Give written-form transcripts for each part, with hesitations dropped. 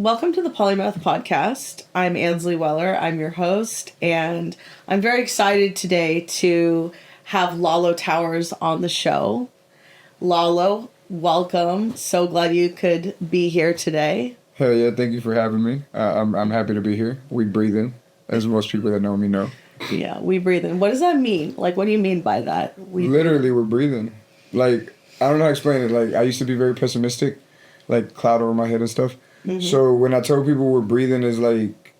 welcome to the Polymath Podcast. I'm Ansley Weller. I'm your host, and I'm very excited today to have LaLo Towers on the show. LaLo, welcome. So glad you could be here today. Hell yeah, thank you for having me. I'm happy to be here. We breathing, as most people that know me know. Yeah, we breathing. What does that mean? Like, what do you mean by that? Literally, we're breathing. Like, I don't know how to explain it. Like, I used to be very pessimistic, like cloud over my head and stuff. Mm-hmm. So when I tell people we're breathing is like,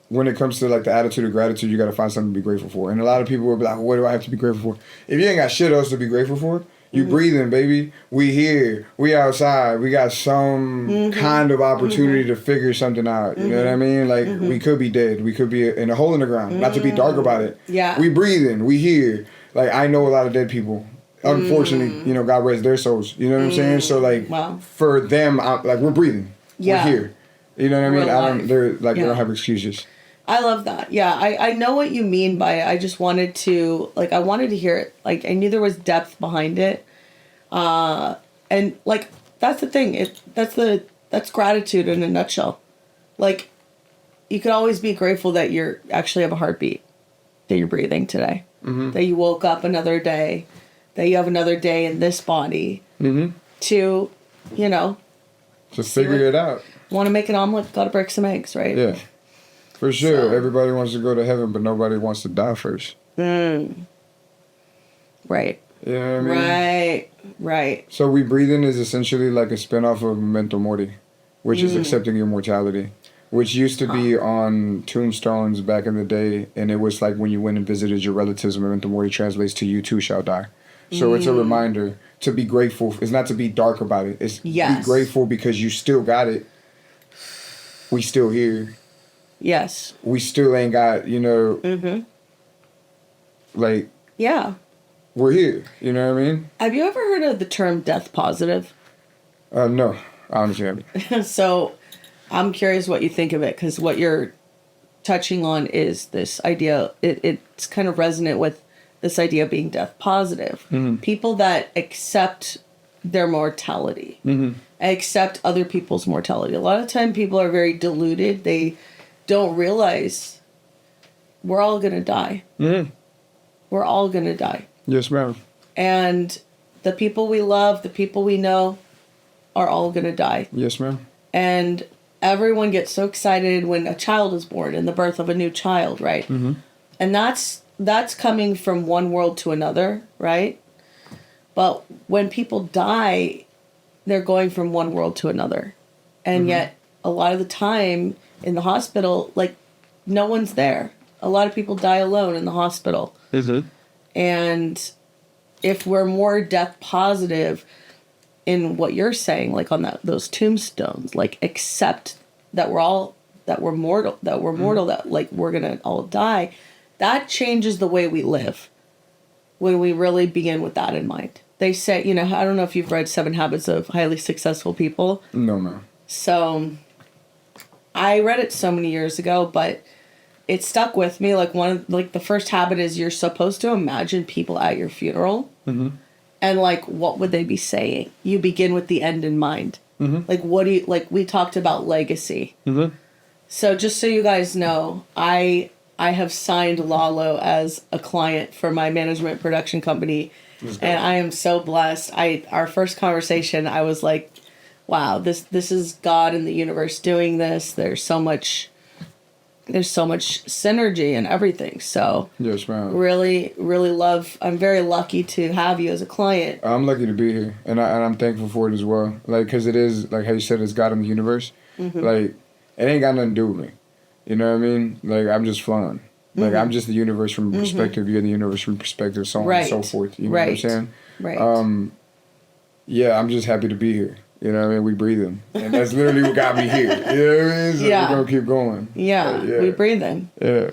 when it comes to like the attitude of gratitude, you got to find something to be grateful for. And a lot of people will be like, what do I have to be grateful for? If you ain't got shit else to be grateful for, you breathing, baby. We here. We outside. We got some kind of opportunity to figure something out. You know what I mean? Like, we could be dead. We could be in a hole in the ground. Not to be dark about it. Yeah. We breathing. We here. Like, I know a lot of dead people. Unfortunately, God rest their souls. You know what I'm saying? So, like, for them, we're breathing. Yeah. We're here. You know what I mean? They don't have excuses. I love that. Yeah, I know what you mean by it. I just wanted to, I wanted to hear it. Like, I knew there was depth behind it. And, like, that's the thing. That's gratitude in a nutshell. Like, you could always be grateful that you actually have a heartbeat, that you're breathing today, that you woke up another day, that you have another day in this body to, just figure it out. Want to make an omelet, gotta break some eggs, right? Yeah. For sure. So, everybody wants to go to heaven, but nobody wants to die first. Right. You know what I mean? Right. So we breathing is essentially like a spinoff of Memento Mori, which is accepting your mortality, which used to be on tombstones back in the day, and it was like when you went and visited your relatives, Memento Mori translates to you too shall die. So it's a reminder to be grateful. It's not to be dark about it. It's be grateful because you still got it. We still here. Yes. We still ain't got, like... Yeah. We're here. You know what I mean? Have you ever heard of the term death positive? No. I honestly haven't. So, I'm curious what you think of it, because what you're touching on is this idea. It's kind of resonant with this idea of being death positive. People that accept their mortality, accept other people's mortality. A lot of time people are very deluded. They don't realize we're all going to die. We're all going to die. Yes, ma'am. And the people we love, the people we know are all going to die. Yes, ma'am. And everyone gets so excited when a child is born and the birth of a new child, right? And that's coming from one world to another, right? But when people die, they're going from one world to another. And yet, a lot of the time in the hospital, like, no one's there. A lot of people die alone in the hospital. And if we're more death positive in what you're saying, like on those tombstones, like accept that we're mortal, that like we're gonna all die, that changes the way we live when we really begin with that in mind. They say, I don't know if you've read 7 Habits of Highly Successful People. No, ma'am. So I read it so many years ago, but it stuck with me. Like the first habit is you're supposed to imagine people at your funeral, and like what would they be saying? You begin with the end in mind. Like we talked about legacy. So just so you guys know, I have signed LaLo as a client for my management production company, and I am so blessed. Our first conversation, I was like, wow, this is God and the universe doing this. There's so much synergy and everything. So yes, ma'am. Really, really love. I'm very lucky to have you as a client. I'm lucky to be here, and I'm thankful for it as well. Like, because it is like how you said, it's God in the universe. Like, it ain't got nothing to do with me. You know what I mean? Like, I'm just flowing. Like, I'm just the universe from perspective. You're the universe from perspective. So on and so forth. You know what I'm saying? Right. Yeah, I'm just happy to be here. You know what I mean? We breathing. And that's literally what got me here. You know what I mean? So we're going to keep going. Yeah, we breathing. Yeah.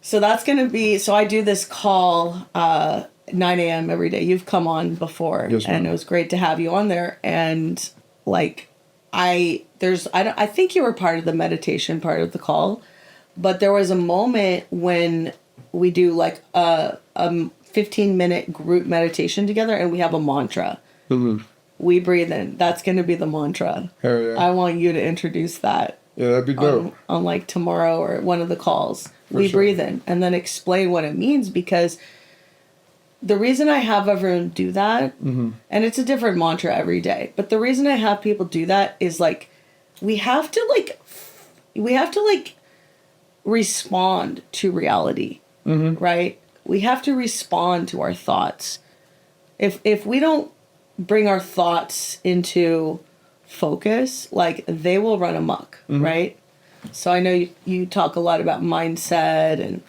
So that's going to be... So I do this call 9 a.m. every day. You've come on before. Yes, ma'am. And it was great to have you on there. And, like, I think you were part of the meditation part of the call. But there was a moment when we do, like, a 15-minute group meditation together, and we have a mantra. we breathe in. That's going to be the mantra. Hell yeah. I want you to introduce that. Yeah, that'd be dope. On like tomorrow or one of the calls. We sure. breathe in and then explain what it means, because the reason I have everyone do that, and it's a different mantra every day, but the reason I have people do that is like, we have to respond to reality, right? We have to respond to our thoughts. If we don't bring our thoughts into focus, like, they will run amok, right? So I know you talk a lot about mindset and...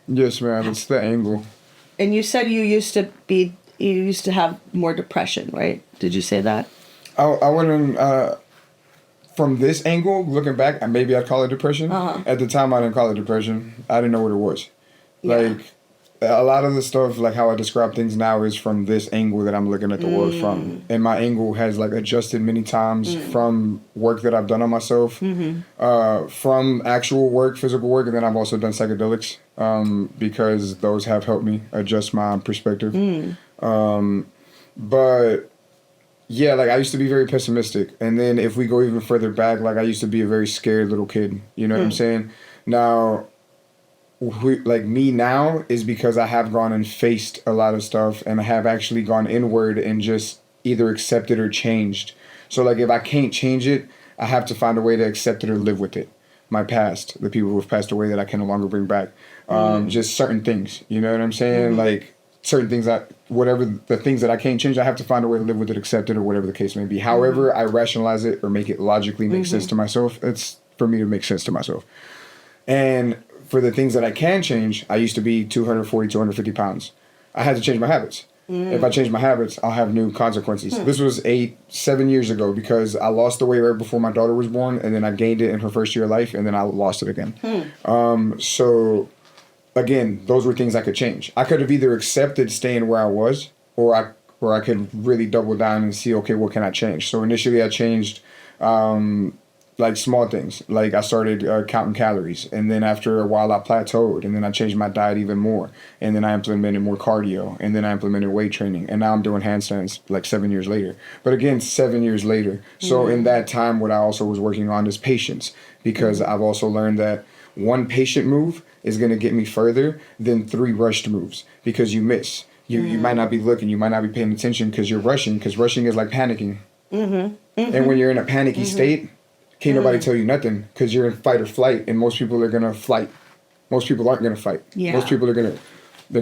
Yes, man, it's the angle. And you said you used to have more depression, right? Did you say that? I went in, from this angle, looking back, maybe I'd call it depression. At the time, I didn't call it depression. I didn't know what it was. Yeah. Like, a lot of the stuff, like how I describe things now, is from this angle that I'm looking at the world from. And my angle has, like, adjusted many times from work that I've done on myself, from actual work, physical work, and then I've also done psychedelics, because those have helped me adjust my perspective. But... yeah, like, I used to be very pessimistic. And then if we go even further back, like, I used to be a very scared little kid. You know what I'm saying? Now, me now is because I have gone and faced a lot of stuff, and I have actually gone inward and just either accepted or changed. So, like, if I can't change it, I have to find a way to accept it or live with it. My past, the people who have passed away that I can no longer bring back. Just certain things. You know what I'm saying? Like... certain things whatever the things that I can't change, I have to find a way to live with it, accept it, or whatever the case may be. However I rationalize it or make it logically make sense to myself, it's for me to make sense to myself. And for the things that I can change, I used to be 240, 250 pounds. I had to change my habits. If I change my habits, I'll have new consequences. This was 7 years ago, because I lost the weight right before my daughter was born, and then I gained it in her first year of life, and then I lost it again. So... again, those were things I could change. I could have either accepted staying where I was, or I could really double down and see, okay, what can I change? So initially I changed, like, small things. Like, I started counting calories, and then after a while I plateaued, and then I changed my diet even more, and then I implemented more cardio, and then I implemented weight training, and now I'm doing handstands like 7 years later. But again, 7 years later. So in that time, what I also was working on is patience, because I've also learned that one patient move is going to get me further than 3 rushed moves, because you miss. You might not be looking, you might not be paying attention because you're rushing, because rushing is like panicking. And when you're in a panicky state, can't nobody tell you nothing, because you're in fight or flight, and most people are going to flight. Most people aren't going to fight. Yeah. Most people they're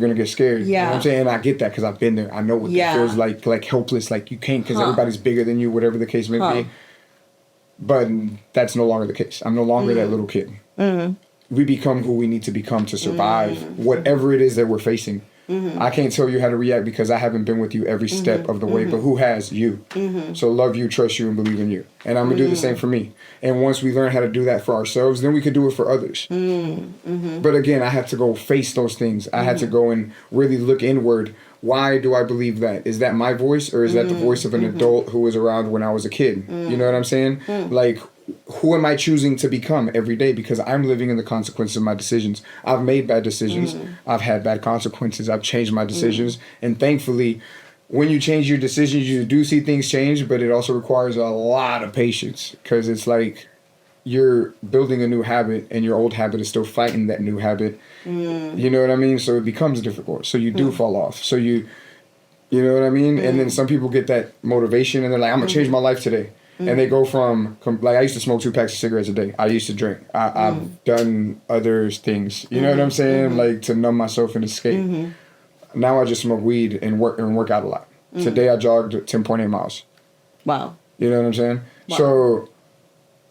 going to get scared. Yeah. You know what I'm saying? And I get that, because I've been there. I know what it feels like helpless, like you can't, because everybody's bigger than you, whatever the case may be. But that's no longer the case. I'm no longer that little kid. We become who we need to become to survive whatever it is that we're facing. I can't tell you how to react, because I haven't been with you every step of the way, but who has? You. So love you, trust you, and believe in you. And I'm going to do the same for me. And once we learn how to do that for ourselves, then we could do it for others. But again, I had to go face those things. I had to go and really look inward. Why do I believe that? Is that my voice, or is that the voice of an adult who was around when I was a kid? You know what I'm saying? Like, who am I choosing to become every day? Because I'm living in the consequences of my decisions. I've made bad decisions. I've had bad consequences. I've changed my decisions. And thankfully, when you change your decisions, you do see things change, but it also requires a lot of patience, because it's like you're building a new habit and your old habit is still fighting that new habit. You know what I mean? So it becomes difficult. So you do fall off. So you know what I mean? And then some people get that motivation and they're like, I'm going to change my life today. And they go from, like, I used to smoke 2 packs of cigarettes a day. I used to drink. I've done other things, you know what I'm saying? Like, to numb myself and escape. Now I just smoke weed and work out a lot. Today I jogged 10.8 miles. Wow. You know what I'm saying? Wow. So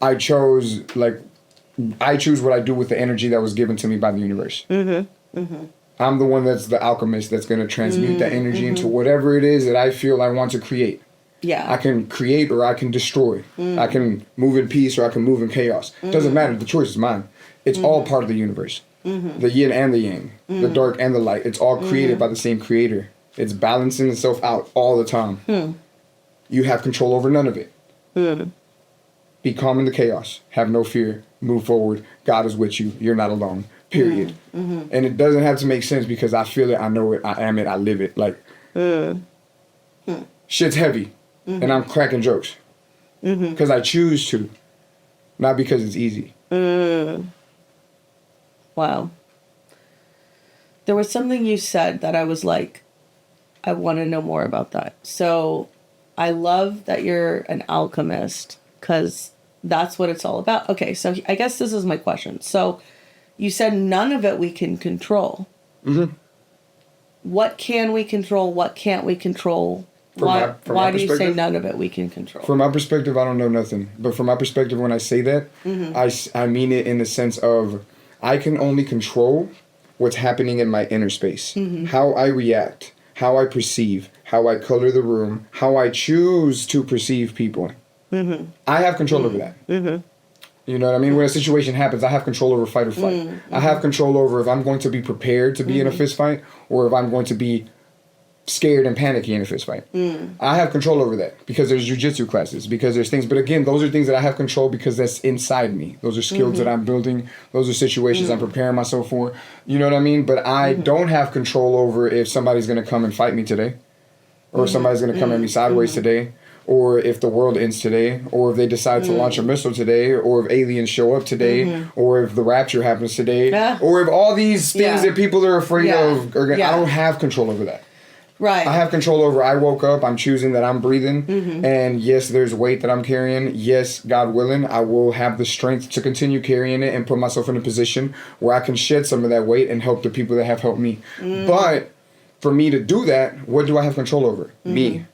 I choose what I do with the energy that was given to me by the universe. I'm the one that's the alchemist that's going to transmute that energy into whatever it is that I feel I want to create. Yeah. I can create or I can destroy. I can move in peace or I can move in chaos. Doesn't matter. The choice is mine. It's all part of the universe. The yin and the yang. The dark and the light. It's all created by the same creator. It's balancing itself out all the time. You have control over none of it. Be calm in the chaos. Have no fear. Move forward. God is with you. You're not alone. Period. And it doesn't have to make sense, because I feel it. I know it. I am it. I live it. Like, shit's heavy. and I'm cracking jokes. Because I choose to, not because it's easy. Wow. There was something you said that I was like, I want to know more about that. So I love that you're an alchemist, because that's what it's all about. Okay, so I guess this is my question. So you said none of it we can control. What can we control? What can't we control? Why do you say none of it we can control? From my perspective, I don't know nothing. But from my perspective, when I say that, I mean it in the sense of I can only control what's happening in my inner space. How I react, how I perceive, how I color the room, how I choose to perceive people. I have control over that. You know what I mean? When a situation happens, I have control over fight or flight. I have control over if I'm going to be prepared to be in a fist fight or if I'm going to be scared and panicky in a fist fight. I have control over that because there's jiu-jitsu classes, because there's things. But again, those are things that I have control because that's inside me. Those are skills that I'm building. Those are situations I'm preparing myself for. You know what I mean? But I don't have control over if somebody's going to come and fight me today, or if somebody's going to come at me sideways today, or if the world ends today, or if they decide to launch a missile today, or if aliens show up today, or if the rapture happens today, or if all these things that people are afraid of are I don't have control over that. Right. I have control over, I woke up, I'm choosing that I'm breathing, and yes, there's weight that I'm carrying. Yes, God willing, I will have the strength to continue carrying it and put myself in a position where I can shed some of that weight and help the people that have helped me. But for me to do that, what do I have control over? Me.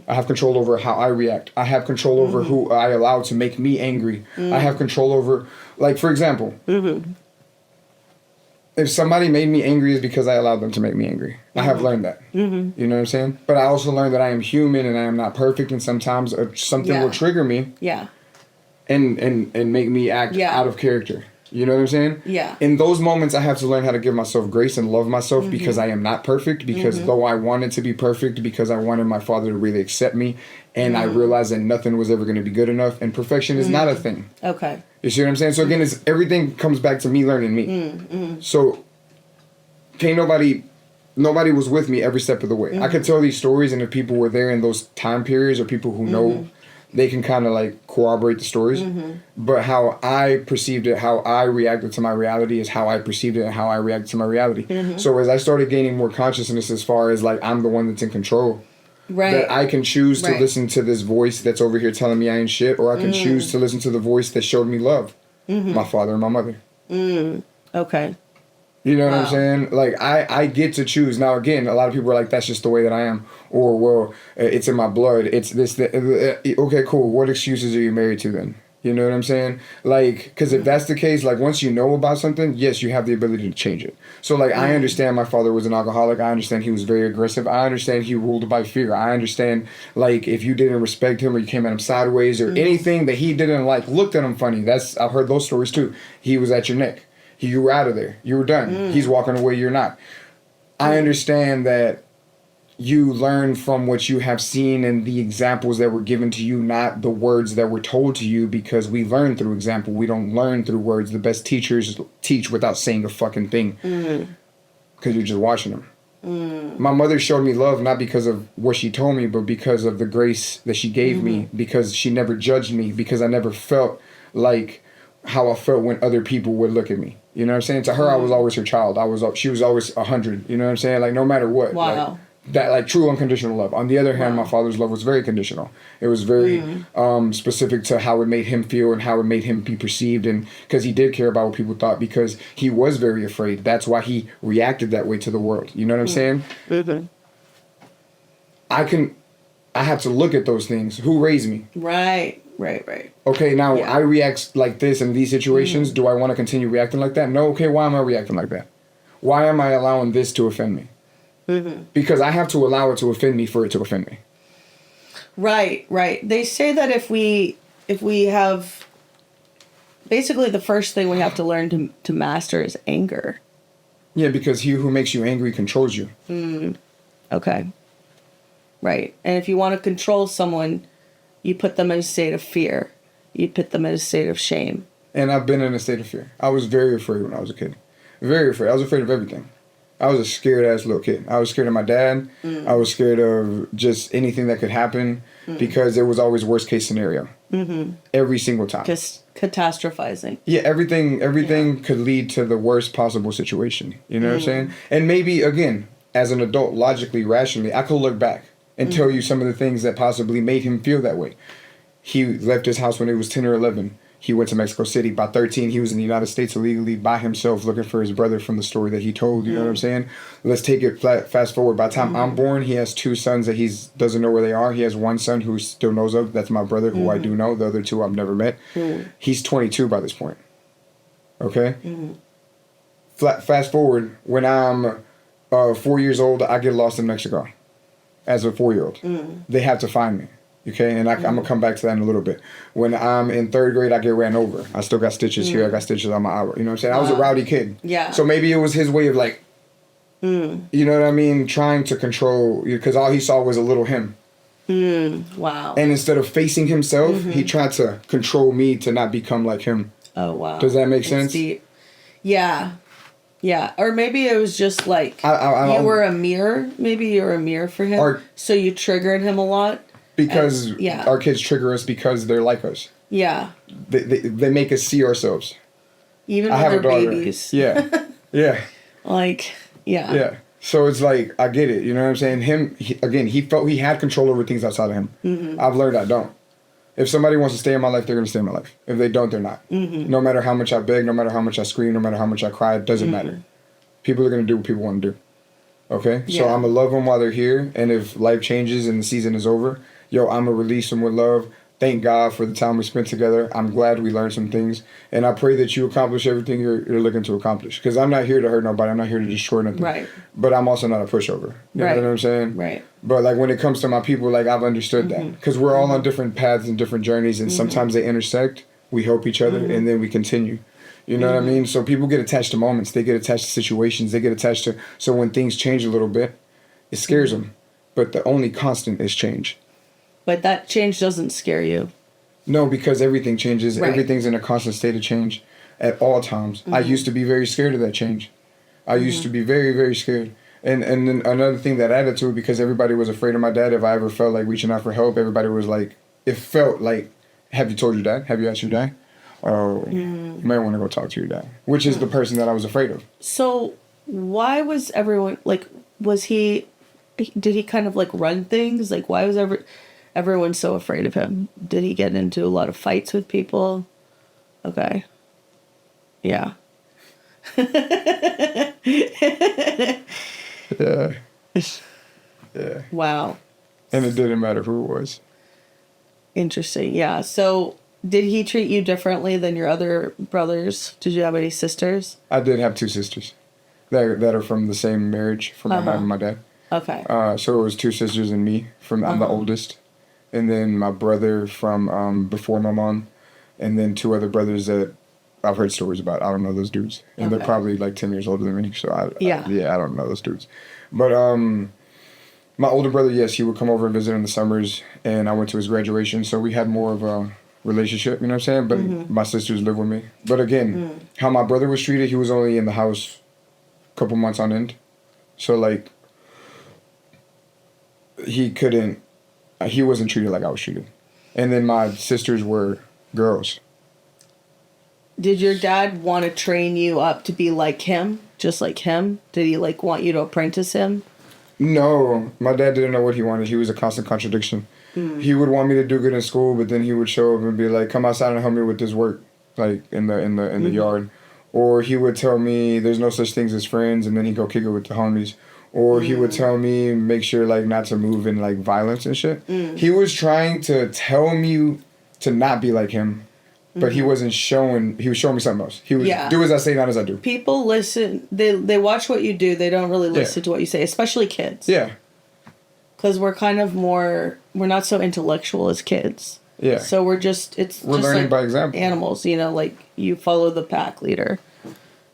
I have control over how I react. I have control over who I allow to make me angry. I have control over, like, for example, if somebody made me angry, it's because I allowed them to make me angry. I have learned that. You know what I'm saying? But I also learned that I am human and I am not perfect, and sometimes something will trigger me. And make me act out of character. You know what I'm saying? In those moments, I have to learn how to give myself grace and love myself because I am not perfect. Because though I wanted to be perfect, because I wanted my father to really accept me, and I realized that nothing was ever going to be good enough, and perfection is not a thing. Okay. You see what I'm saying? So again, everything comes back to me learning me. So can't nobody was with me every step of the way. I could tell these stories, and if people were there in those time periods, or people who know, they can kind of like corroborate the stories. But how I perceived it, how I reacted to my reality is how I perceived it and how I reacted to my reality. So as I started gaining more consciousness as far as like I'm the one that's in control. That I can choose to listen to this voice that's over here telling me I ain't shit, or I can choose to listen to the voice that showed me love. My father and my mother. Okay. You know what I'm saying? Like, I get to choose. Now, again, a lot of people are like, that's just the way that I am. Or, well, it's in my blood. It's this. Okay, cool. What excuses are you married to then? You know what I'm saying? Like, because if that's the case, like, once you know about something, yes, you have the ability to change it. So, like, I understand my father was an alcoholic. I understand he was very aggressive. I understand he ruled by fear. I understand, like, if you didn't respect him or you came at him sideways or anything that he didn't like, looked at him funny. I've heard those stories too. He was at your neck. You were out of there. You were done. He's walking away. You're not. I understand that you learn from what you have seen and the examples that were given to you, not the words that were told to you, because we learn through example. We don't learn through words. The best teachers teach without saying a fucking thing because you're just watching them. My mother showed me love not because of what she told me, but because of the grace that she gave me, because she never judged me, because I never felt like how I felt when other people would look at me. You know what I'm saying? To her, I was always her child. She was always 100. You know what I'm saying? Like, no matter what. Wow. Like, that, like, true unconditional love. On the other hand, my father's love was very conditional. It was very specific to how it made him feel and how it made him be perceived, and because he did care about what people thought, because he was very afraid. That's why he reacted that way to the world. You know what I'm saying? I have to look at those things. Who raised me? Right. Okay, now I react like this in these situations. Do I want to continue reacting like that? No. Okay, why am I reacting like that? Why am I allowing this to offend me? Because I have to allow it to offend me for it to offend me. Right. They say that if we have, basically the first thing we have to learn to master is anger. Yeah, because he who makes you angry controls you. Okay. Right. And if you want to control someone, you put them in a state of fear. You put them in a state of shame. And I've been in a state of fear. I was very afraid when I was a kid. Very afraid. I was afraid of everything. I was a scared ass little kid. I was scared of my dad. I was scared of just anything that could happen. because it was always worst case scenario. Every single time. Just catastrophizing. Yeah, everything could lead to the worst possible situation. You know what I'm saying? And maybe, again, as an adult, logically, rationally, I could look back and tell you some of the things that possibly made him feel that way. He left his house when he was 10 or 11. He went to Mexico City. By 13, he was in the United States illegally by himself looking for his brother from the story that he told. You know what I'm saying? Let's take it fast forward. By the time I'm born, he has 2 sons that he doesn't know where they are. He has 1 son who still knows of. That's my brother, who I do know. The other 2 I've never met. He's 22 by this point. Okay? Fast forward, when I'm 4 years old, I get lost in Mexico as a 4-year-old. They have to find me. Okay, and I'm going to come back to that in a little bit. When I'm in 3rd grade, I get ran over. I still got stitches here. I got stitches on my eye. You know what I'm saying? I was a rowdy kid. Yeah. So maybe it was his way of like, you know what I mean? Trying to control, because all he saw was a little him. Wow. And instead of facing himself, he tried to control me to not become like him. Oh, wow. Does that make sense? Deep. Yeah. Yeah. Or maybe it was just like you were a mirror. Maybe you were a mirror for him. So you triggered him a lot. Because our kids trigger us because they're like us. Yeah. They make us see ourselves. Even when they're babies. Yeah. Yeah. Yeah. So it's like, I get it. You know what I'm saying? He felt he had control over things outside of him. I've learned I don't. If somebody wants to stay in my life, they're going to stay in my life. If they don't, they're not. No matter how much I beg, no matter how much I scream, no matter how much I cry, it doesn't matter. People are going to do what people want to do. Okay? Yeah. So I'm going to love them while they're here. And if life changes and the season is over, I'm going to release them with love. Thank God for the time we spent together. I'm glad we learned some things. And I pray that you accomplish everything you're looking to accomplish. Because I'm not here to hurt nobody. I'm not here to destroy nothing. Right. But I'm also not a pushover. You know what I'm saying? Right. But like when it comes to my people, like I've understood that. Because we're all on different paths and different journeys. And sometimes they intersect. We help each other. And then we continue. You know what I mean? So people get attached to moments. They get attached to situations. They get attached to... So when things change a little bit, it scares them. But the only constant is change. But that change doesn't scare you. No, because everything changes. Right. Everything's in a constant state of change at all times. I used to be very scared of that change. I used to be very, very scared. And then another thing that added to it, because everybody was afraid of my dad. If I ever felt like reaching out for help, everybody was like, it felt like, have you told your dad? Have you asked your dad? Oh, you might want to go talk to your dad. Which is the person that I was afraid of. So why was everyone, like, did he kind of like run things? Like, why was everyone's so afraid of him? Did he get into a lot of fights with people? Okay. Yeah. Yeah. Yeah. Wow. And it didn't matter who it was. Interesting. Yeah. So did he treat you differently than your other brothers? Did you have any sisters? I did have 2 sisters that are from the same marriage from my mom and my dad. Okay. So it was 2 sisters and me. I'm the oldest. And then my brother from before my mom, and then 2 other brothers that I've heard stories about. I don't know those dudes, and they're probably like 10 years older than me. So I don't know those dudes. But my older brother, yes, he would come over and visit in the summers, and I went to his graduation, so we had more of a relationship. You know what I'm saying? But my sisters live with me. But again, how my brother was treated, he was only in the house a couple months on end, so like he wasn't treated like I was treated. And then my sisters were girls. Did your dad want to train you up to be like him? Just like him? Did he like want you to apprentice him? No. My dad didn't know what he wanted. He was a constant contradiction. He would want me to do good in school, but then he would show up and be like, come outside and help me with this work, like in the yard. Or he would tell me there's no such things as friends, and then he'd go kick it with the homies. Or he would tell me, make sure, like, not to move in, like, violence and shit. He was trying to tell me to not be like him, but he wasn't showing... He was showing me something else. He was do as I say, not as I do. People listen... They watch what you do. They don't really listen to what you say, especially kids. Yeah. Because we're kind of more... We're not so intellectual as kids. Yeah. So we're just... We're just learning like by example. Animals, you know, like, you follow the pack leader.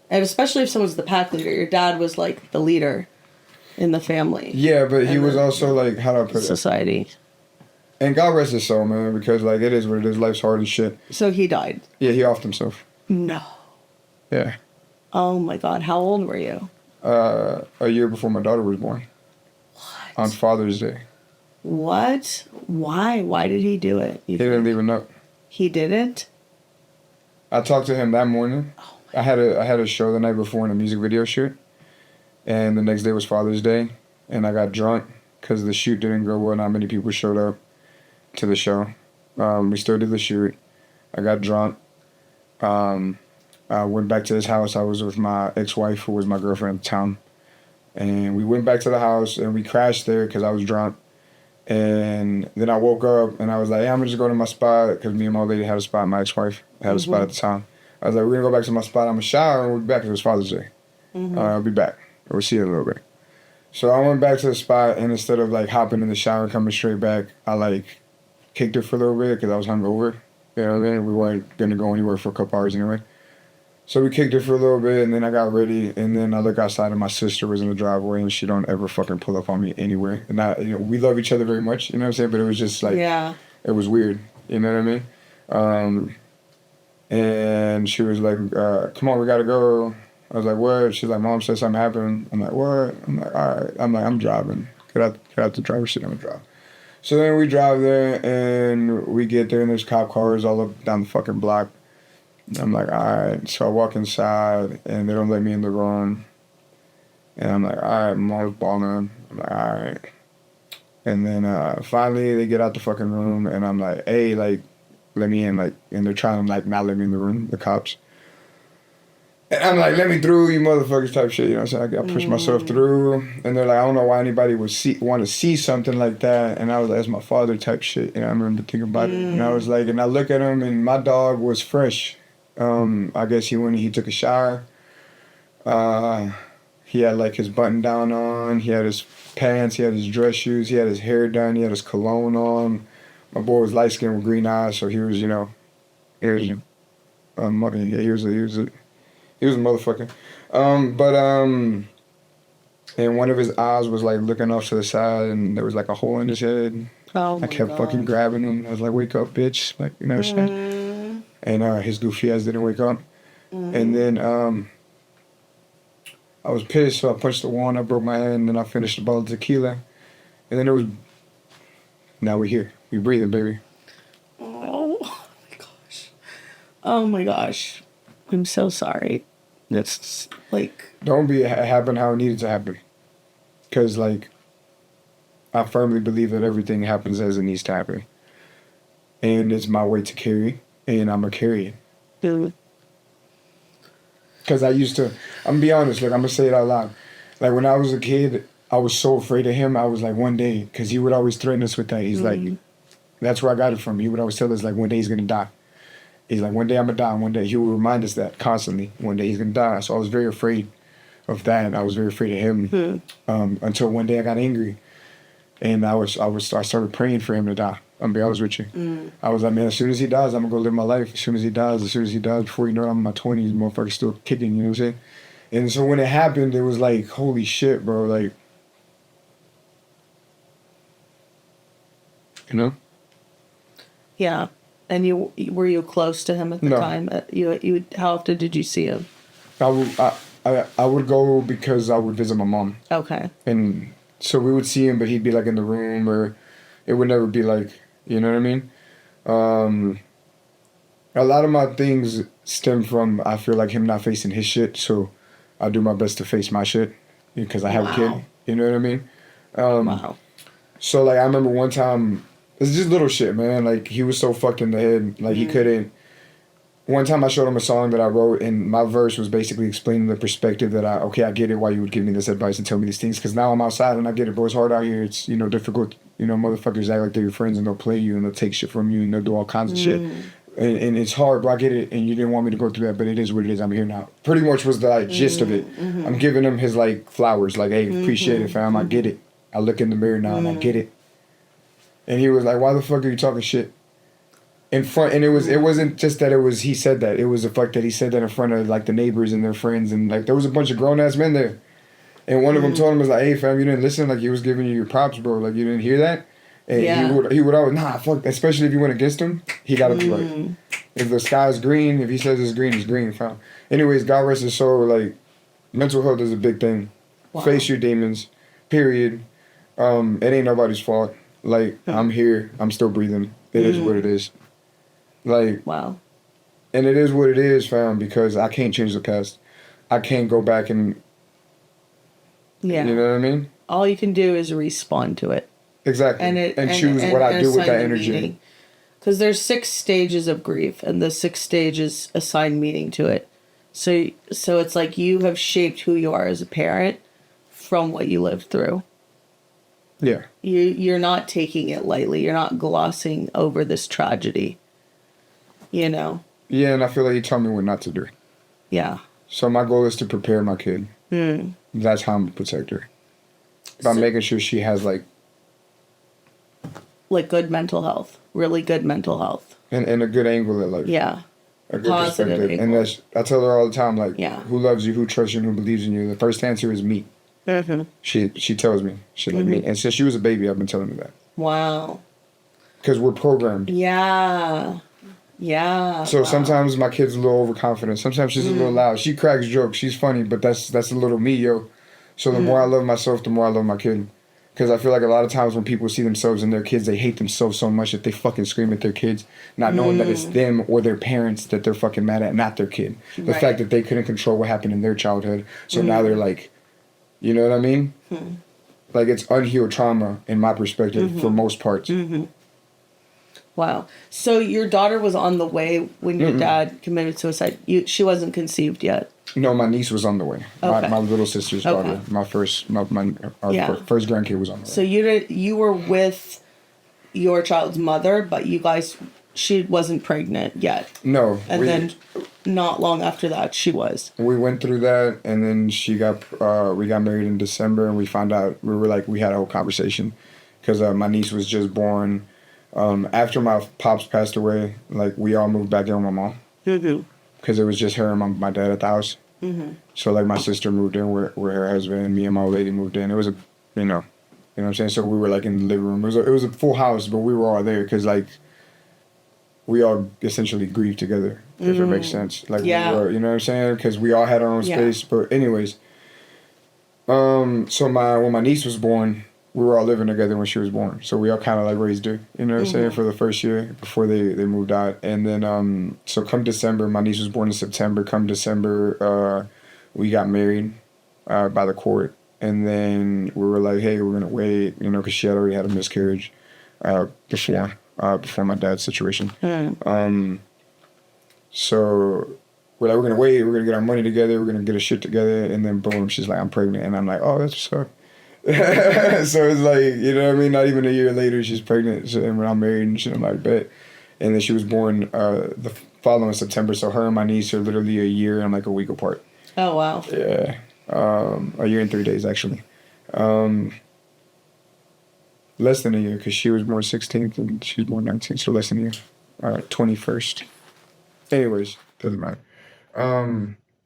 And especially if someone's the pack leader. Your dad was, like, the leader in the family. Yeah, but he was also like, how do I put it? Society. And God rest his soul, man, because like it is what it is. Life's hard as shit. So he died? Yeah, he offed himself. No. Yeah. Oh my God, how old were you? A year before my daughter was born. What? On Father's Day. What? Why? Why did he do it? He didn't even know. He didn't? I talked to him that morning. Oh I had a show the night before in a music video shoot. And the next day was Father's Day. And I got drunk because the shoot didn't go well. Not many people showed up to the show. We still did the shoot. I got drunk. I went back to his house. I was with my ex-wife, who was my girlfriend at the time. And we went back to the house, and we crashed there because I was drunk. And then I woke up, and I was like, hey, I'm going to just go to my spot, because me and my old lady had a spot. My ex-wife had a spot at the time. I was like, we're going to go back to my spot. I'm going to shower, and we'll be back, because it was Father's Day. I'll be back. We'll see you in a little bit. So I went back to the spot, and instead of, like, hopping in the shower and coming straight back, I, like, kicked it for a little bit, because I was hungover. You know what I mean? We weren't going to go anywhere for a couple hours anyway. So we kicked it for a little bit, and then I got ready, and then I look outside, and my sister was in the driveway, and she don't ever fucking pull up on me anywhere. And we love each other very much, you know what I'm saying? But it was just like, it was weird, you know what I mean? And she was like, come on, we gotta go. I was like, what? She's like, Mom said something happened. I'm like, what? I'm like, all right. I'm like, I'm driving. Get out the driver's seat, I'm gonna drive. So then we drive there, and we get there, and there's cop cars all up down the fucking block. I'm like, all right. So I walk inside, and they don't let me in the room. And I'm like, all right, Mom's balling. I'm like, all right. And then finally they get out the fucking room, and I'm like, hey, like, let me in. Like, and they're trying to, like, not let me in the room, the cops. And I'm like, let me through, you motherfuckers type shit. You know what I'm saying? I push myself through. And they're like, I don't know why anybody would want to see something like that. And I was like, that's my father type shit. And I remember thinking about it. And I was like, and I look at him, and my dog was fresh. I guess he took a shower. He had like his button down on, he had his pants, he had his dress shoes, he had his hair done, he had his cologne on. My boy was light skinned with green eyes, so he was, he was a motherfucker. And one of his eyes was like looking off to the side, and there was like a hole in his head. I kept fucking grabbing him. I was like, wake up, bitch. Like, you know what I'm saying? And his goofy ass didn't wake up. And then I was pissed, so I punched the wall and I broke my hand, and then I finished the bottle of tequila. And then now we're here. We breathing, baby. Oh my gosh. Oh my gosh. I'm so sorry. That's like... Don't be happen how it needed to happen. Because, like, I firmly believe that everything happens as it needs to happen. And it's my weight to carry. And I'm going to carry it. Because I'm going to be honest, like, I'm going to say it out loud. Like, when I was a kid, I was so afraid of him. I was like, one day, because he would always threaten us with that. He's like, that's where I got it from. He would always tell us, like, one day he's going to die. He's like, one day I'm going to die. One day. He would remind us that constantly. One day he's going to die. So I was very afraid of that. I was very afraid of him until one day I got angry. And I started praying for him to die. I'm going to be honest with you. I was like, man, as soon as he dies, I'm going to go live my life. As soon as he dies, before you know it, I'm in my 20s, motherfucker's still kicking, you know what I'm saying? And so when it happened, it was like, holy shit, bro, like, you know? Yeah. And were you close to him at the time? You how often did you see him? I would go because I would visit my mom. Okay. And so we would see him, but he'd be like in the room, or it would never be like, you know what I mean? A lot of my things stem from, I feel like, him not facing his shit, so I do my best to face my shit because I have a kid, you know what I mean? Wow. So, like, I remember one time, it's just little shit, man. Like, he was so fucked in the head. Like, he couldn't... One time I showed him a song that I wrote, and my verse was basically explaining the perspective that I get it why you would give me this advice and tell me these things. Because now I'm outside and I get it, bro. It's hard out here. It's, difficult. Motherfuckers act like they're your friends and they'll play you and they'll take shit from you and they'll do all kinds of shit. And it's hard, bro. I get it. And you didn't want me to go through that, but it is what it is. I'm here now. Pretty much was the like, gist of it. I'm giving him his like flowers. Like, hey, appreciate it, fam. I get it. I look in the mirror now and I get it. And he was like, why the fuck are you talking shit? In front, and it wasn't just that he said that. It was the fact that he said that in front of like the neighbors and their friends, and like there was a bunch of grown ass men there, and one of them told him was like, "Hey fam, you didn't listen. Like he was giving you your props, bro. Like you didn't hear that." And he would always fuck. Especially if you went against him, he gotta be right. If the sky's green, if he says it's green, fam. Anyways, God rest his soul. Like mental health is a big thing. Wow. Face your demons. Period. It ain't nobody's fault. Like, I'm here. I'm still breathing. It is what it is. Like, wow. And it is what it is, fam, because I can't change the past. I can't go back and... Yeah. You know what I mean? All you can do is respond to it. Exactly. And choose what I do with that energy. Because there's 6 stages of grief, and the 6 stages assign meaning to it. So it's like you have shaped who you are as a parent from what you lived through. Yeah. You're not taking it lightly. You're not glossing over this tragedy. You know? Yeah, and I feel like he taught me what not to do. Yeah. So my goal is to prepare my kid. That's how I'm going to protect her. By making sure she has, like good mental health. Really good mental health. And a good angle at life. Yeah. A good perspective. And I tell her all the time, like, who loves you, who trusts you, and who believes in you? The first answer is me. Mm-hmm. She tells me. She like me. And since she was a baby, I've been telling her that. Wow. Because we're programmed. Yeah. Yeah. So sometimes my kid's a little overconfident. Sometimes she's a little loud. She cracks jokes. She's funny, but that's a little me, yo. So the more I love myself, the more I love my kid. Because I feel like a lot of times when people see themselves in their kids, they hate themselves so much that they fucking scream at their kids, not knowing that it's them or their parents that they're fucking mad at, not their kid. The fact that they couldn't control what happened in their childhood. So now they're like, you know what I mean? Like, it's unhealed trauma in my perspective for most parts. Wow. So your daughter was on the way when your dad committed suicide. She wasn't conceived yet. No, my niece was on the way. Okay. My little sister's daughter. My first first grandkid was on the way. So you were with your child's mother, but she wasn't pregnant yet. No. And then not long after that, she was. We went through that, and then we got married in December, and we found out, we had a whole conversation, because my niece was just born. After my pops passed away, like, we all moved back in with my mom. Because it was just her and my dad at the house. So, like, my sister moved in where her husband, and me and my old lady moved in. It was you know what I'm saying? So we were, like, in the living room. It was a full house, but we were all there because, like, we all essentially grieved together, if it makes sense. Like, we were, you know what I'm saying? Because we all had our own space. But anyways, so when my niece was born, we were all living together when she was born. So we all kind of, like, raised her, you know what I'm saying, for the first year before they moved out. And then, so come December, my niece was born in September. Come December, we got married by the court. And then we were like, hey, we're going to wait, you know, because she had already had a miscarriage before my dad's situation. So we're like, we're going to wait. We're going to get our money together. We're going to get our shit together. And then, boom, she's like, I'm pregnant. And I'm like, oh, that's what's up. So it's like, you know what I mean? Not even a year later, she's pregnant. So, and when I'm married and shit, I'm like, bet. And then she was born the following September. So her and my niece are literally a year and like a week apart. Oh, wow. Yeah. A year and 3 days, actually. Less than a year, because she was born 16th and she's born 19th. So less than a year. 21st. Anyways, doesn't matter.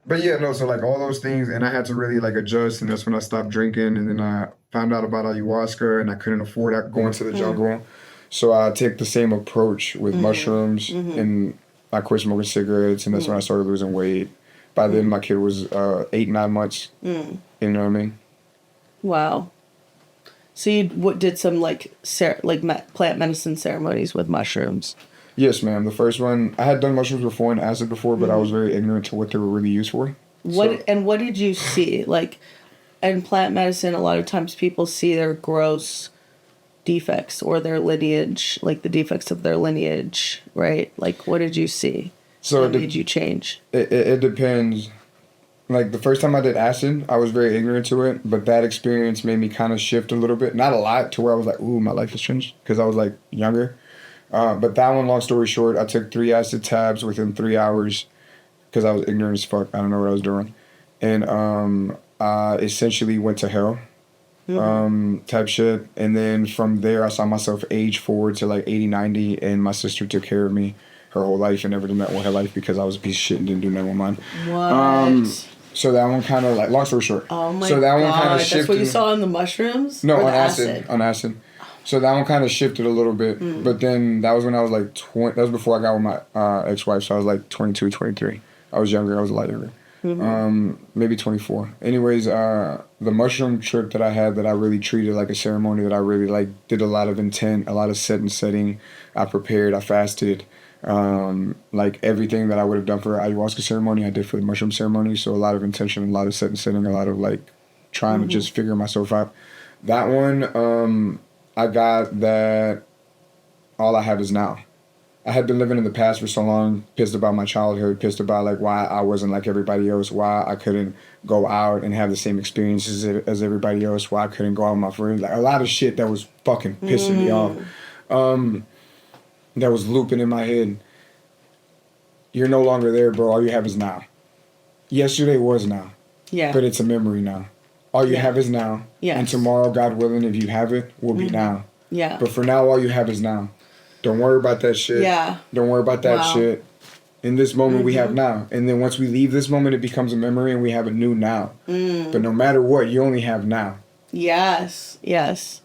But yeah, no, so like all those things, and I had to really like adjust, and that's when I stopped drinking, and then I found out about ayahuasca, and I couldn't afford going to the jungle. So I take the same approach with mushrooms, and I quit smoking cigarettes, and that's when I started losing weight. By then, my kid was 8-9 months. You know what I mean? Wow. So you did some plant medicine ceremonies with mushrooms? Yes, ma'am. The first one, I had done mushrooms before and acid before, but I was very ignorant to what they were really used for. What did you see? Like, in plant medicine, a lot of times people see their gross defects or their lineage, like the defects of their lineage, right? Like, what did you see? What made you change? It depends. Like, the first time I did acid, I was very ignorant to it, but that experience made me kind of shift a little bit. Not a lot, to where I was like, ooh, my life has changed, because I was, like, younger. But that one, long story short, I took 3 acid tabs within 3 hours because I was ignorant as fuck. I don't know what I was doing. And I essentially went to hell type shit. And then from there, I saw myself age forward to like 80, 90. And my sister took care of me her whole life and never did that with her life because I was a piece of shit and didn't do nothing with mine. What? So that one kind of like, long story short. Oh my so that God. one kind of shifted. That's what you saw in the mushrooms? No, on acid. On acid. So that one kind of shifted a little bit, but then that was when I was like 20. That was before I got with my ex-wife, so I was like 22, 23. I was younger. I was a lot younger. maybe 24. Anyways, the mushroom trip that I had that I really treated like a ceremony, that I really like did a lot of intent, a lot of set and setting. I prepared, I fasted. Like everything that I would have done for ayahuasca ceremony, I did for the mushroom ceremony. So a lot of intention, a lot of set and setting, a lot of like trying to just figure myself out. That one, I got that all I have is now. I had been living in the past for so long, pissed about my childhood, pissed about like why I wasn't like everybody else, why I couldn't go out and have the same experiences as everybody else, why I couldn't go out with my friends. Like a lot of shit that was fucking pissing me off. That was looping in my head. You're no longer there, bro. All you have is now. Yesterday was now. Yeah. But it's a memory now. All you have is now. Yes. And tomorrow, God willing, if you have it, will be now. Yeah. But for now, all you have is now. Don't worry about that shit. Yeah. Don't worry about that shit. In this moment, we have now. And then once we leave this moment, it becomes a memory and we have a new now. But no matter what, you only have now. Yes. Yes.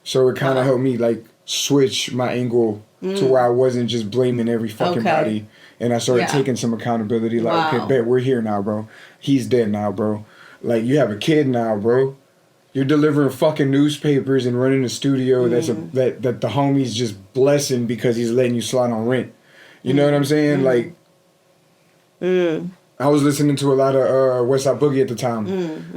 So it kind of helped me like switch my angle to where I wasn't just blaming every fucking body. And I started taking some accountability. Like, okay, bet we're here now, bro. He's dead now, bro. Like, you have a kid now, bro. You're delivering fucking newspapers and running a studio that the homie's just blessing because he's letting you slide on rent. You know what I'm saying? Like, I was listening to a lot of West Side Boogie at the time.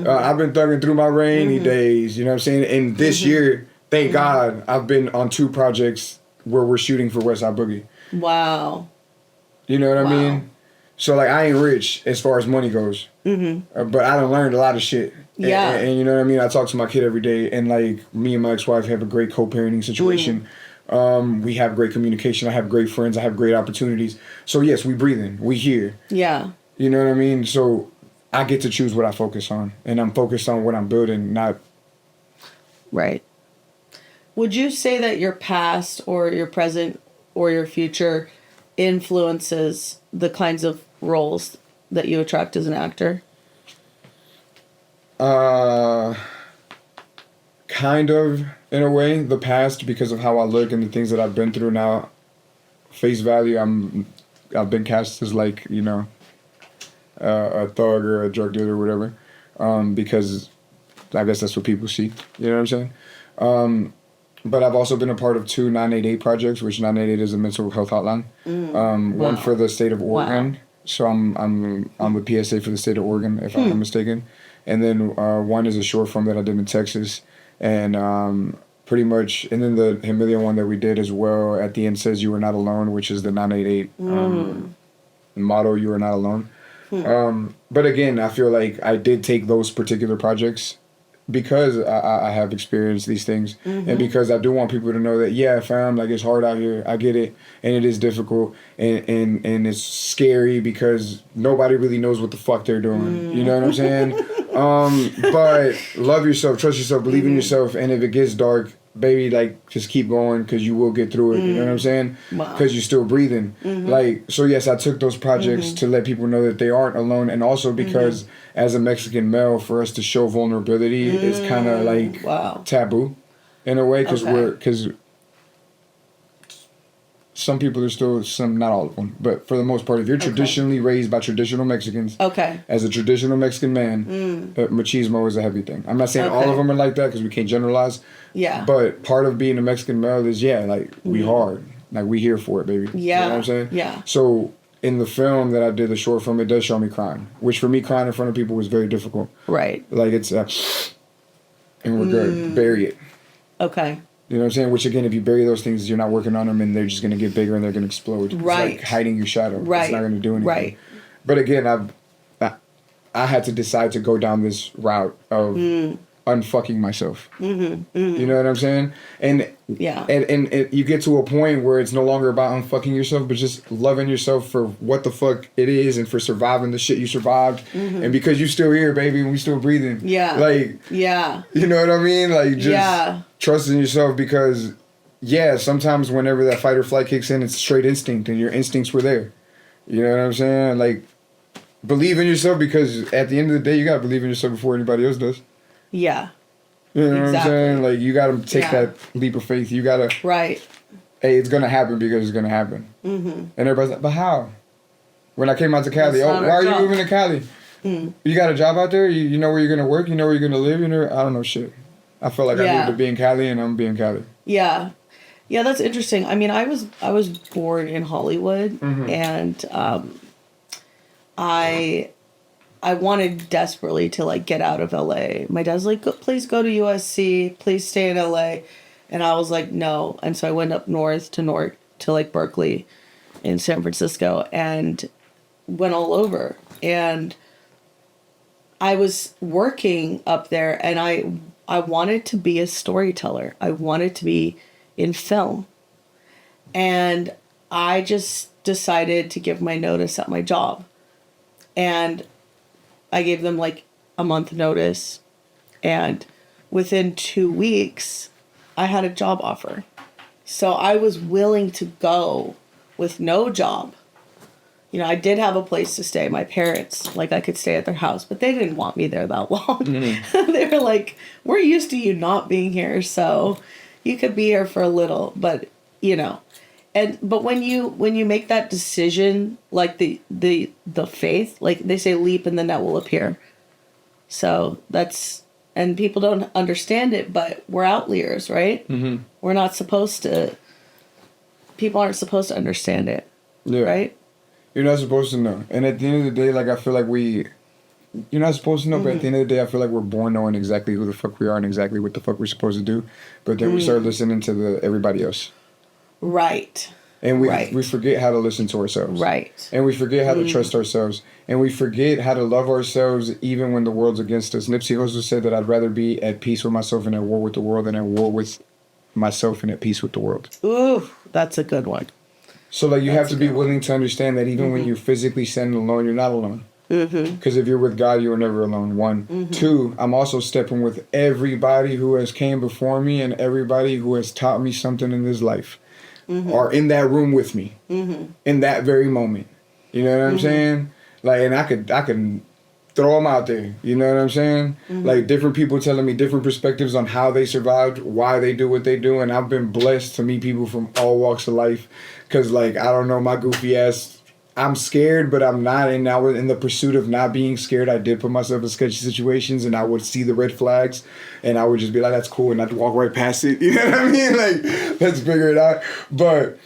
I've been thugging through my rainy days. You know what I'm saying? And this year, thank God, I've been on 2 projects where we're shooting for West Side Boogie. Wow. You know what I mean? So, like, I ain't rich as far as money goes. But I done learned a lot of shit. Yeah. And you know what I mean? I talk to my kid every day. And, like, me and my ex-wife have a great co-parenting situation. We have great communication. I have great friends. I have great opportunities. So, yes, we breathing. We here. Yeah. You know what I mean? So, I get to choose what I focus on. And I'm focused on what I'm building, not... Right. Would you say that your past or your present or your future influences the kinds of roles that you attract as an actor? Kind of, in a way. The past, because of how I look and the things that I've been through now, face value, I've been cast as like, you know, a thug or a drug dealer or whatever, because I guess that's what people see. You know what I'm saying? But I've also been a part of 2 988 projects, which 988 is a mental health hotline. One for the state of Oregon. Wow. So I'm a PSA for the state of Oregon, if I'm not mistaken. And then one is a short film that I did in Texas. And pretty much, and then the Himalayan one that we did as well, at the end says "You are not alone," which is the 988 motto, "You are not alone." But again, I feel like I did take those particular projects because I have experienced these things, and because I do want people to know that, yeah, fam, like, it's hard out here. I get it, and it is difficult, and it's scary because nobody really knows what the fuck they're doing. You know what I'm saying? But love yourself, trust yourself, believe in yourself, and if it gets dark, baby, like, just keep going because you will get through it. You know what I'm saying? Because you're still breathing. Like, so yes, I took those projects to let people know that they aren't alone, and also because as a Mexican male, for us to show vulnerability is kind of like taboo in a way, because some people are still, not all of them, but for the most part, if you're traditionally raised by traditional Mexicans, as a traditional Mexican man, machismo is a heavy thing. I'm not saying all of them are like that because we can't generalize. Yeah. But part of being a Mexican male is, like, we hard. Like, we here for it, baby. Yeah. You know what I'm saying? Yeah. So, in the film that I did, the short film, it does show me crying. Which, for me, crying in front of people was very difficult. Right. Like, it's, and we're good. Bury it. Okay. You know what I'm saying? Which, again, if you bury those things, you're not working on them, and they're just going to get bigger, and they're going to explode. Right. It's like hiding your shadow. Right. It's not going to do anything. Right. But, again, I had to decide to go down this route of unfucking myself. You know what I'm saying? And and you get to a point where it's no longer about unfucking yourself, but just loving yourself for what the fuck it is, and for surviving the shit you survived, and because you're still here, baby, and we still breathing. Yeah. Like, you know what I mean? Like, just trusting yourself, because sometimes whenever that fight or flight kicks in, it's straight instinct, and your instincts were there. You know what I'm saying? Like, believe in yourself, because at the end of the day, you gotta believe in yourself before anybody else does. Yeah. You know what I'm saying? Like, you gotta take that leap of faith. You gotta... Right. Hey, it's gonna happen because it's gonna happen. And everybody's like, but how? When I came out to Cali, why are you moving to Cali? You got a job out there? You know where you're going to work? You know where you're going to live? You know, I don't know shit. I felt like I needed to be in Cali, and I'm being Cali. Yeah. Yeah, that's interesting. I mean, I was born in Hollywood, and I wanted desperately to like get out of LA. My dad's like, please go to USC, please stay in LA, and I was like, no. And so I went up north to like Berkeley, in San Francisco, and went all over. And I was working up there, and I wanted to be a storyteller. I wanted to be in film. And I just decided to give my notice at my job. And I gave them like a month notice. And within 2 weeks, I had a job offer. So I was willing to go with no job. You know, I did have a place to stay. My parents, like, I could stay at their house, but they didn't want me there that long. They were like, we're used to you not being here, so you could be here for a little, but, you know. But when you make that decision, like the faith, like they say, leap and the net will appear. So that's, and people don't understand it, but we're outliers, right? We're not supposed to, people aren't supposed to understand it, right? You're not supposed to know. And at the end of the day, like, I feel like you're not supposed to know, but at the end of the day, I feel like we're born knowing exactly who the fuck we are and exactly what the fuck we're supposed to do. But then we start listening to everybody else. Right. And we forget how to listen to ourselves. Right. And we forget how to trust ourselves. And we forget how to love ourselves even when the world's against us. Nipsey Hussle said that I'd rather be at peace with myself and at war with the world than at war with myself and at peace with the world. Ooh, that's a good one. So, like, you have to be willing to understand that even when you're physically standing alone, you're not alone. Because if you're with God, you are never alone. 1. 2, I'm also stepping with everybody who has came before me and everybody who has taught me something in this life. Are in that room with me. In that very moment. You know what I'm saying? Like, and I could throw them out there. You know what I'm saying? Like, different people telling me different perspectives on how they survived, why they do what they do. And I've been blessed to meet people from all walks of life. Because, like, I don't know, my goofy ass, I'm scared, but I'm not. And now in the pursuit of not being scared, I did put myself in sketchy situations, and I would see the red flags, and I would just be like, that's cool, and I'd walk right past it. You know what I mean? Like, let's figure it out. But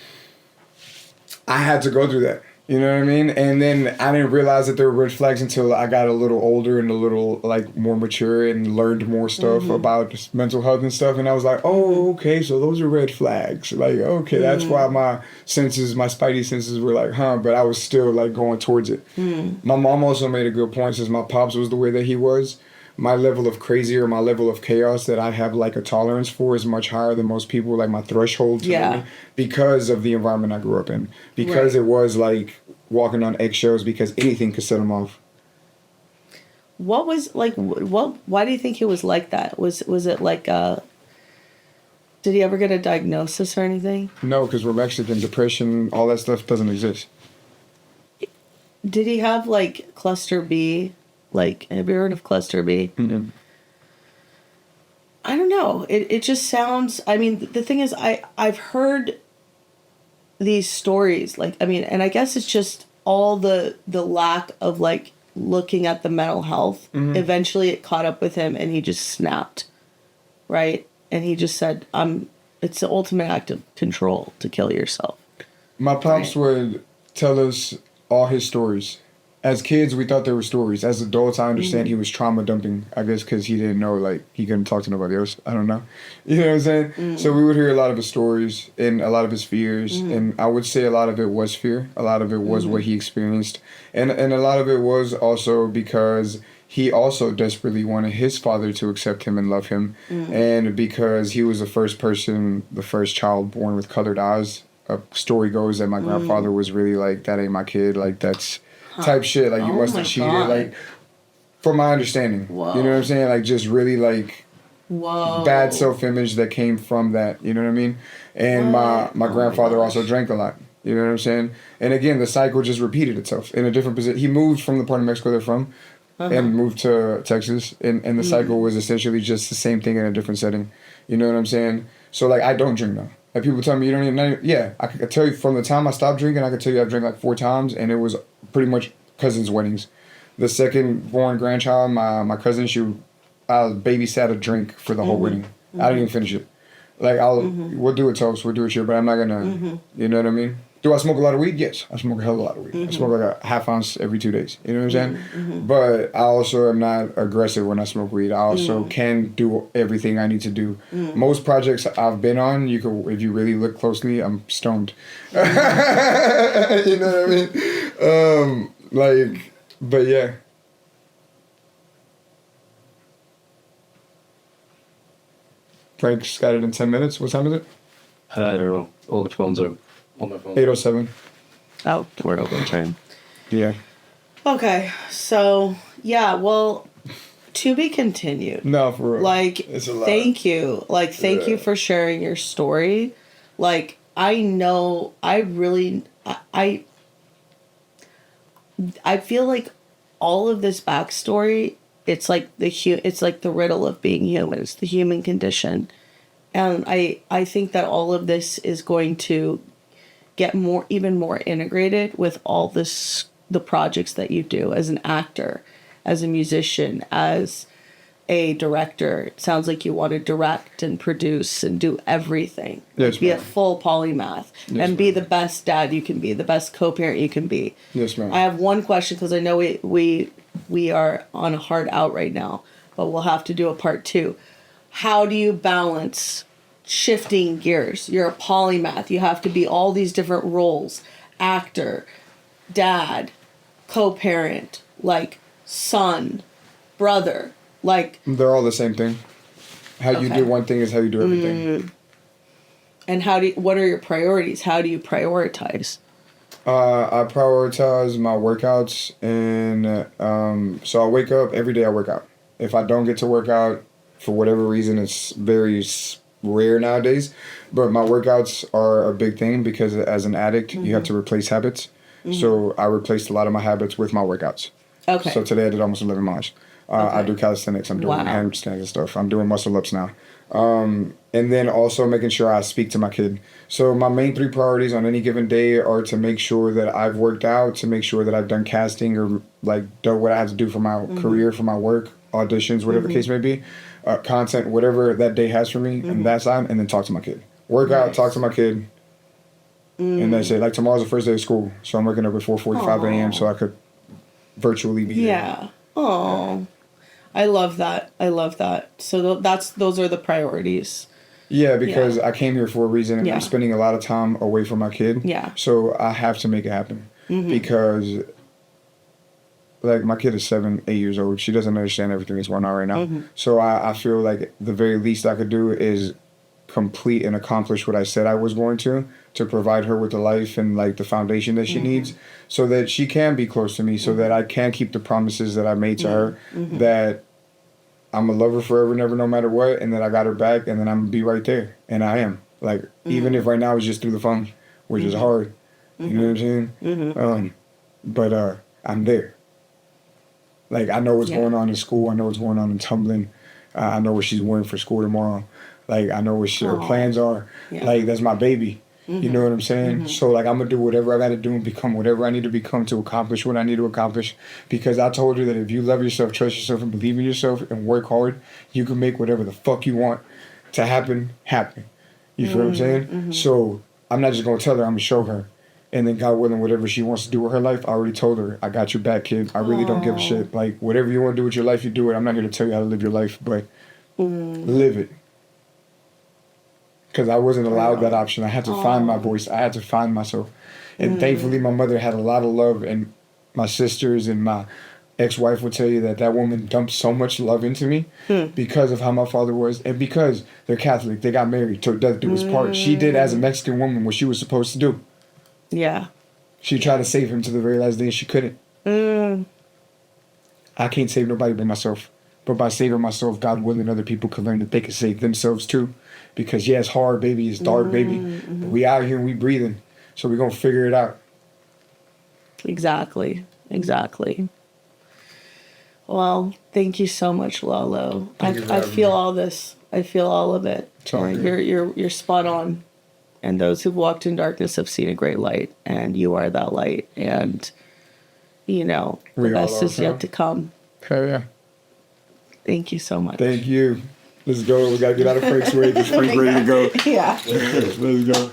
I had to go through that. You know what I mean? And then I didn't realize that there were red flags until I got a little older and a little, like, more mature and learned more stuff about mental health and stuff. And I was like, oh, okay, so those are red flags. Like, okay, that's why my spidey senses were like, huh, but I was still, like, going towards it. My mom also made a good point, since my pops was the way that he was. My level of crazy or my level of chaos that I have, like, a tolerance for is much higher than most people, like, my threshold to me, because of the environment I grew up in. Because it was, like, walking on eggshells, because anything could set them off. What was, like, why do you think he was like that? Was it, like, did he ever get a diagnosis or anything? No, because we're Mexican. Depression, all that stuff doesn't exist. Did he have, like, cluster B? Like, have you heard of cluster B? I don't know. It just sounds, I mean, the thing is, I've heard these stories, like, I mean, and I guess it's just all the lack of, like, looking at the mental health. Eventually it caught up with him and he just snapped, right? And he just said, it's the ultimate act of control to kill yourself. My pops would tell us all his stories. As kids, we thought they were stories. As adults, I understand he was trauma dumping, I guess, because he didn't know, like, he couldn't talk to nobody else. I don't know. You know what I'm saying? So we would hear a lot of his stories and a lot of his fears. And I would say a lot of it was fear. A lot of it was what he experienced. And a lot of it was also because he also desperately wanted his father to accept him and love him. And because he was the first child born with colored eyes. A story goes that my grandfather was really like, that ain't my kid. Like, that's... type shit, like, you must have cheated, like, from my understanding. Whoa. You know what I'm saying? Like, just really, like, bad self-image that came from that, you know what I mean? And my grandfather also drank a lot, you know what I'm saying? And again, the cycle just repeated itself in a different position. He moved from the part of Mexico they're from and moved to Texas, and the cycle was essentially just the same thing in a different setting, you know what I'm saying? So, like, I don't drink now. Like, people tell me you don't even know. Yeah, I could tell you from the time I stopped drinking, I could tell you I've drank like 4 times, and it was pretty much cousins' weddings. The second born grandchild, my cousin, I babysat a drink for the whole wedding. I didn't even finish it. Like, we'll do a toast, we'll do a cheer, but I'm not gonna, you know what I mean? Do I smoke a lot of weed? Yes, I smoke a hell of a lot of weed. I smoke like a half ounce every 2 days. You know what I'm saying? But I also am not aggressive when I smoke weed. I also can do everything I need to do. Most projects I've been on, if you really look closely, I'm stoned. You know what I mean? But yeah. Frank's got it in 10 minutes. What time is it? I don't know. All the phones are on my phone. 8:07. Oh. We're open train. Yeah. Okay, so yeah, well, to be continued. No, for real. Like, it's a lot. Thank you. Like, thank you for sharing your story. Like, I know, I feel like all of this backstory, it's like the riddle of being human. It's the human condition. And I think that all of this is going to get even more integrated with all the projects that you do as an actor, as a musician, as a director. It sounds like you want to direct and produce and do everything. Yes, be ma'am. a full polymath. Yes, and be ma'am. the best dad you can be, the best co-parent you can be. Yes, ma'am. I have one question because I know we are on a hard out right now, but we'll have to do a part 2. How do you balance shifting gears? You're a polymath. You have to be all these different roles: actor, dad, co-parent, like son, brother, like. They're all the same thing. How you Okay. do one thing is how you do everything. And what are your priorities? How do you prioritize? I prioritize my workouts, and so I wake up every day. I work out. If I don't get to work out for whatever reason, it's very rare nowadays. But my workouts are a big thing because as an addict, you have to replace habits. So I replaced a lot of my habits with my workouts. Okay. So today I did almost 11 miles. I do calisthenics. I'm doing handstands and stuff. I'm doing muscle ups now. And then also making sure I speak to my kid. So my main 3 priorities on any given day are to make sure that I've worked out, to make sure that I've done casting or like done what I have to do for my career, for my work, auditions, whatever the case may be, content, whatever that day has for me, and that's on, and then talk to my kid. Work out, talk to my kid, and that's it. Like tomorrow's the first day of school, so I'm waking up at 4:45 a.m. so I could virtually be there. Yeah. Oh, I love that. I love that. So those are the priorities. Yeah, because I came here for a reason, and I'm spending a lot of time away from my kid. Yeah. So I have to make it happen because, like, my kid is 7, 8 years old. She doesn't understand everything that's going on right now. So I feel like the very least I could do is complete and accomplish what I said I was going to provide her with the life and like the foundation that she needs, so that she can be close to me, so that I can keep the promises that I made to her, that I'm a lover forever and ever, no matter what, and that I got her back, and then I'm gonna be right there, and I am. Like, even if right now it's just through the phone, which is hard, you know what I'm saying? But I'm there. Like, I know what's going on in school. I know what's going on in tumbling. I know what she's wearing for school tomorrow. Like, I know what her plans are. Yeah. Like, that's my baby. You know what I'm saying? So, like, I'm going to do whatever I got to do and become whatever I need to become to accomplish what I need to accomplish. Because I told her that if you love yourself, trust yourself, and believe in yourself and work hard, you can make whatever the fuck you want to happen. You feel what I'm saying? So, I'm not just going to tell her, I'm going to show her. And then, God willing, whatever she wants to do with her life, I already told her, I got your back, kid. I really don't give a shit. Like, whatever you want to do with your life, you do it. I'm not here to tell you how to live your life, but live it. Because I wasn't allowed that option. I had to find my voice. I had to find myself. And thankfully, my mother had a lot of love. And my sisters and my ex-wife would tell you that woman dumped so much love into me because of how my father was. And because they're Catholic, they got married till death do his part. She did, as a Mexican woman, what she was supposed to do. Yeah. She tried to save him to the very last day, and she couldn't. I can't save nobody but myself. But by saving myself, God willing, other people can learn that they can save themselves too. Because, yeah, it's hard, baby. It's dark, baby. But we out here and we breathing. So we're going to figure it out. Exactly. Well, thank you so much, LaLo. I feel all this. I feel all of it. You're spot on. And those who've walked in darkness have seen a great light. And you are that light. And you know, the We all best are, is yet huh? to come. Hell yeah. Thank you so much. Thank you. Let's go. We gotta get out of Frank's way. Frank's ready to go. Yeah. Let's go.